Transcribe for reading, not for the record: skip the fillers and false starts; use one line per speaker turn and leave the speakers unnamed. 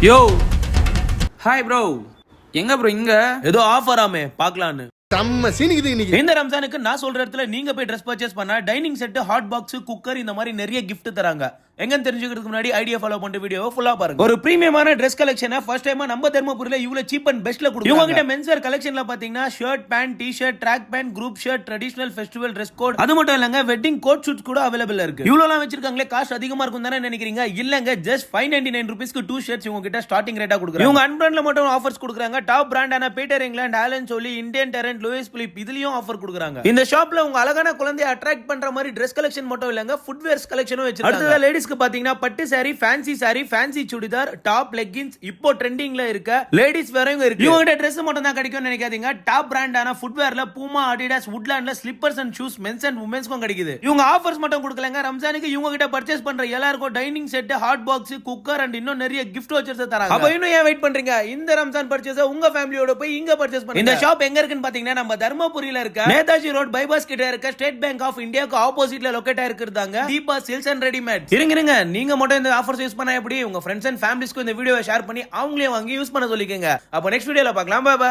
யோ hi bro. எங்க bro இங்க
ஏதோ ஆஃபர் ஆமே பார்க்கலான்னு.
செம்ம சீனிக்குது இன்னைக்கு.
இந்த ரம்ஜானுக்கு நான் சொல்ற இடத்துல நீங்க போய் ட்ரெஸ் பர்ச்சேஸ் பண்ணா dining set, hot box, cooker இந்த மாதிரி நிறைய gift தராங்க. எங்கன்னு தெரிஞ்சுக்கிறதுக்கு முன்னாடி ஐடியா ஃபாலோ பண்ணிட்டு வீடியோ ஃபுல்லா பாருங்க. ஒரு பிரீமியமான Dress கலெக்ஷனை ஃபர்ஸ்ட் டைமா நம்ம தர்மபுரியில இவ்வளவு சீப் அண்ட் பெஸ்ட்ல கொடுக்குறாங்க. இவங்க கிட்ட மென்ஸ் வேர் கலெக்ஷன்ல பாத்தீங்கன்னா shirt, pant, t-shirt, track pant, group shirt, traditional festival Dress coat, அது மட்டும் இல்லங்க வெட்டிங் கோட் ஷூட்ஸ் கூட அவைலபிள் இருக்கு. இவ்வளவுலாம் வச்சிருக்காங்களே, காஸ்ட் அதிகமா இருக்கும் தானே நினைக்கிறீங்க? இல்லங்க, ஜஸ்ட் 599 ரூபீஸ்க்கு 2 ஷர்ட்ஸ் இவங்க கிட்ட ஸ்டார்டிங் ரேட்டா கொடுக்குறாங்க. இவங்க அன்பிராண்ட்ல மட்டும் ஆஃபர்ஸ் கொடுக்குறாங்க. டாப் பிராண்டான Peter England, Allen Solly, Indian Terrain, Louis Philippe இதுலயும் ஆஃபர் கொடுக்குறாங்க. இந்த ஷாப்ல உங்க அழகான குழந்தையை அட்ராக்ட் பண்ற மாதிரி Dress கலெக்ஷன் மட்டும் இல்லங்க, ஃபுட்வேர்ஸ் கலெக்ஷனும் வச்சிருக்காங்க. அடுத்தது லேடிஸ்க்கு பாத்தீங்கன்னா பட்டு sorry, fancy churidar, top, leggings இப்போ ட்ரெண்டிங்ல இருக்க லேடிஸ் வேறங்க இருக்கு. இவங்க Dress மட்டும் தான் கிடைக்கும்னு நினைக்காதீங்க. டாப் பிராண்டான ஃபுட்வேர்ல பூமா, அடிடாஸ், வுட்லாண்ட்ல slippers and shoes men's and உமன்ஸ்க்கும் கிடைக்குது. இவங்க ஆஃபர்ஸ் மட்டும் கொடுக்கலங்க, ரம்ஜானுக்கு இவங்க கிட்ட பர்ச்சேஸ் பண்ற எல்லாருக்கும் dining set, hot box, cooker and இன்னும் நிறைய கிஃப்ட் வச்சர்ஸ் தராங்க. அப்ப இன்னும் ஏன் வெயிட் பண்றீங்க? இந்த ரம்ஜான் பர்ச்சேஸ் உங்க ஃபேமிலியோட போய் இங்க பர்ச்சேஸ் பண்ணுங்க. இந்த ஷாப் எங்க இருக்குன்னு பாத்தீங்கன்னா நம்ம தர்மபுரியில இருக்க நேதாஜி ரோட் பைபாஸ் கிட்ட இருக்க ஸ்டேட் பேங்க் ஆஃப் இந்தியாக்கு ஆப்போசிட்ல லொகேட் ஆயிருக்குதாங்க. Deepa Silks and readymade. இருங்க, நீங்க மட்டும் இந்த ஆஃபர்ஸ் யூஸ் பண்ணா எப்படி? உங்க ஃப்ரெண்ட்ஸ் அண்ட் ஃபேமிலிஸ்க்கு இந்த வீடியோவை ஷேர் பண்ணி அவங்களே வாங்கி யூஸ் பண்ண சொல்லிக்கங்க. அப்ப நெக்ஸ்ட் வீடியோல பார்க்கலாம். Bye by.